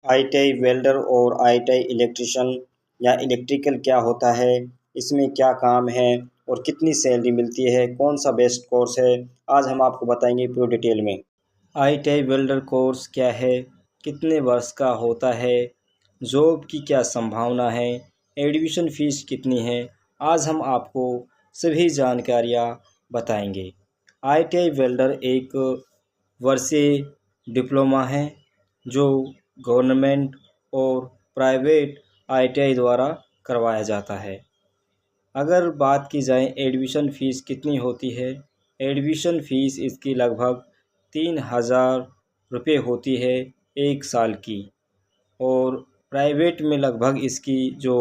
ITI welder और ITI electrician या electrical क्या होता है, इसमें क्या काम है और कितनी सैलरी मिलती है, कौन सा बेस्ट कोर्स है, आज हम आपको बताएंगे पूरी डिटेल में। आईटीआई वेल्डर कोर्स क्या है, कितने वर्ष का होता है, जॉब की क्या संभावना है, एडमिशन फ़ीस कितनी है, आज हम आपको सभी जानकारियाँ बताएंगे। आईटीआई वेल्डर एक वर्षीय डिप्लोमा है जो गवर्नमेंट और प्राइवेट आईटीआई द्वारा करवाया जाता है। अगर बात की जाए एडमिशन फ़ीस कितनी होती है, एडमिशन फ़ीस इसकी लगभग 3,000 रुपये होती है एक साल की। और प्राइवेट में लगभग इसकी जो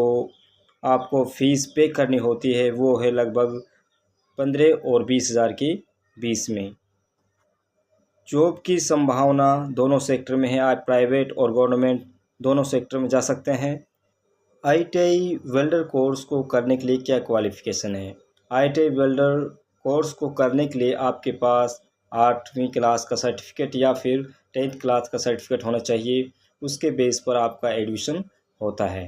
आपको फ़ीस पे करनी होती है वो है लगभग 15 और 20,000 के बीच में। जॉब की संभावना दोनों सेक्टर में है, आप प्राइवेट और गवर्नमेंट दोनों सेक्टर में जा सकते हैं। आईटीआई वेल्डर कोर्स को करने के लिए क्या क्वालिफ़िकेशन है? आईटीआई वेल्डर कोर्स को करने के लिए आपके पास 8वीं क्लास का सर्टिफिकेट या फिर 10th क्लास का सर्टिफिकेट होना चाहिए। उसके बेस पर आपका एडमिशन होता है।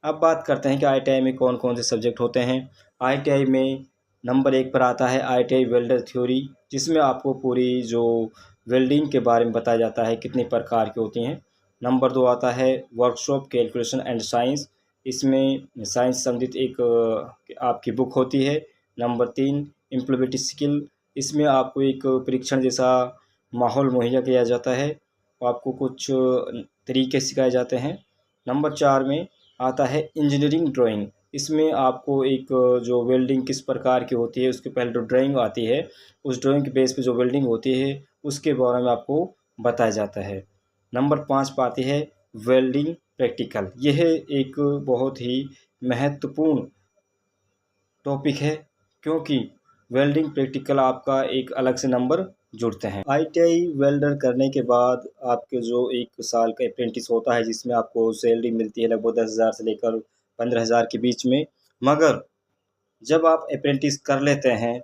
अब बात करते हैं कि आईटीआई में कौन कौन से सब्जेक्ट होते हैं। आईटीआई में नंबर 1 पर आता है आईटीआई वेल्डर थ्योरी, जिसमें आपको पूरी जो वेल्डिंग के बारे में बताया जाता है कितने प्रकार की होती हैं। नंबर 2 आता है वर्कशॉप कैलकुलेशन एंड साइंस, इसमें साइंस संबंधित एक आपकी बुक होती है। नंबर 3 एम्प्लॉयबिलिटी स्किल, इसमें आपको एक परीक्षण जैसा माहौल मुहैया किया जाता है, आपको कुछ तरीके सिखाए जाते हैं। नंबर 4 में आता है इंजीनियरिंग ड्राइंग, इसमें आपको एक जो वेल्डिंग किस प्रकार की होती है उसके पहले जो ड्राइंग आती है, उस ड्राइंग के बेस पे जो वेल्डिंग होती है उसके बारे में आपको बताया जाता है। नंबर 5 पर आती है वेल्डिंग प्रैक्टिकल, यह एक बहुत ही महत्वपूर्ण टॉपिक है क्योंकि वेल्डिंग प्रैक्टिकल आपका एक अलग से नंबर जुड़ते हैं। आईटीआई वेल्डर करने के बाद आपके जो 1 साल का अप्रेंटिस होता है जिसमें आपको सैलरी मिलती है लगभग 10,000 से लेकर 15,000 के बीच में। मगर जब आप अप्रेंटिस कर लेते हैं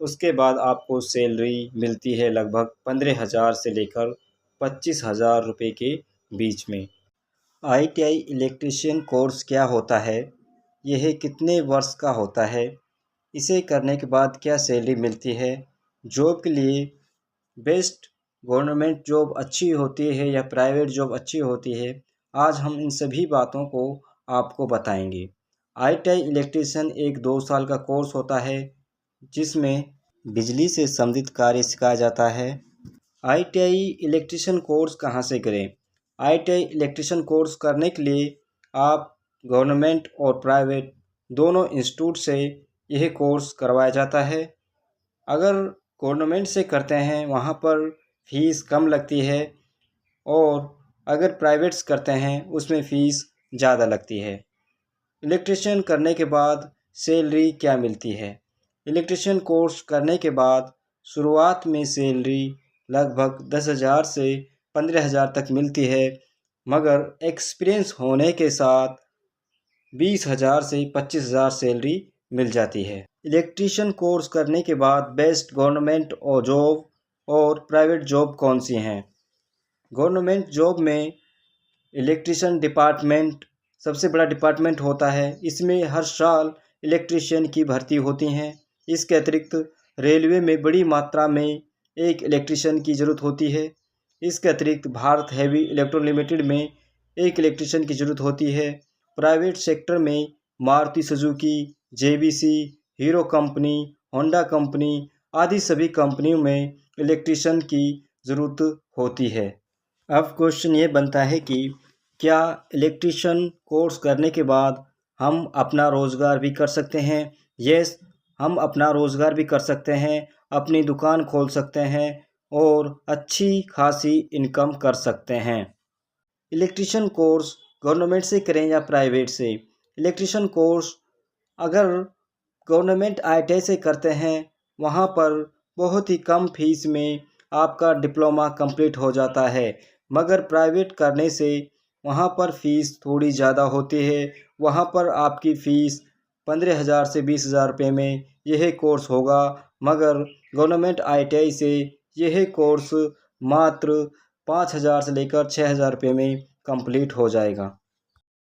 उसके बाद आपको सैलरी मिलती है लगभग 15,000 से लेकर 25,000 रुपये के बीच में। आईटीआई इलेक्ट्रीशियन कोर्स क्या होता है, यह कितने वर्ष का होता है, इसे करने के बाद क्या सैलरी मिलती है, जॉब के लिए बेस्ट गवर्नमेंट जॉब अच्छी होती है या प्राइवेट जॉब अच्छी होती है, आज हम इन सभी बातों को आपको बताएंगे। आईटीआई इलेक्ट्रीशियन एक 2 साल का कोर्स होता है जिसमें बिजली से संबंधित कार्य सिखाया जाता है। आईटीआई इलेक्ट्रिशियन कोर्स कहाँ से करें? आईटीआई इलेक्ट्रिशियन कोर्स करने के लिए आप गवर्नमेंट और प्राइवेट दोनों इंस्टीट्यूट से यह कोर्स करवाया जाता है। अगर गवर्नमेंट से करते हैं वहाँ पर फ़ीस कम लगती है और अगर प्राइवेट्स करते हैं उसमें फ़ीस ज़्यादा लगती है। इलेक्ट्रिशियन करने के बाद सैलरी क्या मिलती है? इलेक्ट्रिशियन कोर्स करने के बाद शुरुआत में सैलरी लगभग 10,000 से 15,000 तक मिलती है, मगर एक्सपीरियंस होने के साथ 20,000 से 25,000 सैलरी मिल जाती है। इलेक्ट्रिशियन कोर्स करने के बाद बेस्ट गवर्नमेंट और जॉब और प्राइवेट जॉब कौन सी हैं? गवर्नमेंट जॉब में इलेक्ट्रिशियन डिपार्टमेंट सबसे बड़ा डिपार्टमेंट होता है, इसमें हर साल इलेक्ट्रिशियन की भर्ती होती हैं। इसके अतिरिक्त रेलवे में बड़ी मात्रा में एक इलेक्ट्रिशियन की ज़रूरत होती है। इसके अतिरिक्त भारत हेवी इलेक्ट्रॉन लिमिटेड में एक इलेक्ट्रिशियन की ज़रूरत होती है। प्राइवेट सेक्टर में Maruti Suzuki, JBC, hero company, Honda company आदि सभी कंपनियों में इलेक्ट्रिशियन की ज़रूरत होती है। अब क्वेश्चन ये बनता है कि क्या इलेक्ट्रिशियन कोर्स करने के बाद हम अपना रोज़गार भी कर सकते हैं? यस, हम अपना रोज़गार भी कर सकते हैं, अपनी दुकान खोल सकते हैं और अच्छी खासी इनकम कर सकते हैं। इलेक्ट्रिशियन कोर्स गवर्नमेंट से करें या प्राइवेट से? इलेक्ट्रिशियन कोर्स अगर गवर्नमेंट आईटीआई से करते हैं वहाँ पर बहुत ही कम फीस में आपका डिप्लोमा कंप्लीट हो जाता है, मगर प्राइवेट करने से वहाँ पर फ़ीस थोड़ी ज़्यादा होती है। वहाँ पर आपकी फ़ीस 15,000 से 20,000 रुपये में यह कोर्स होगा, मगर गवर्नमेंट आईटीआई से यह कोर्स मात्र 5,000 से लेकर 6,000 रुपये में कंप्लीट हो जाएगा।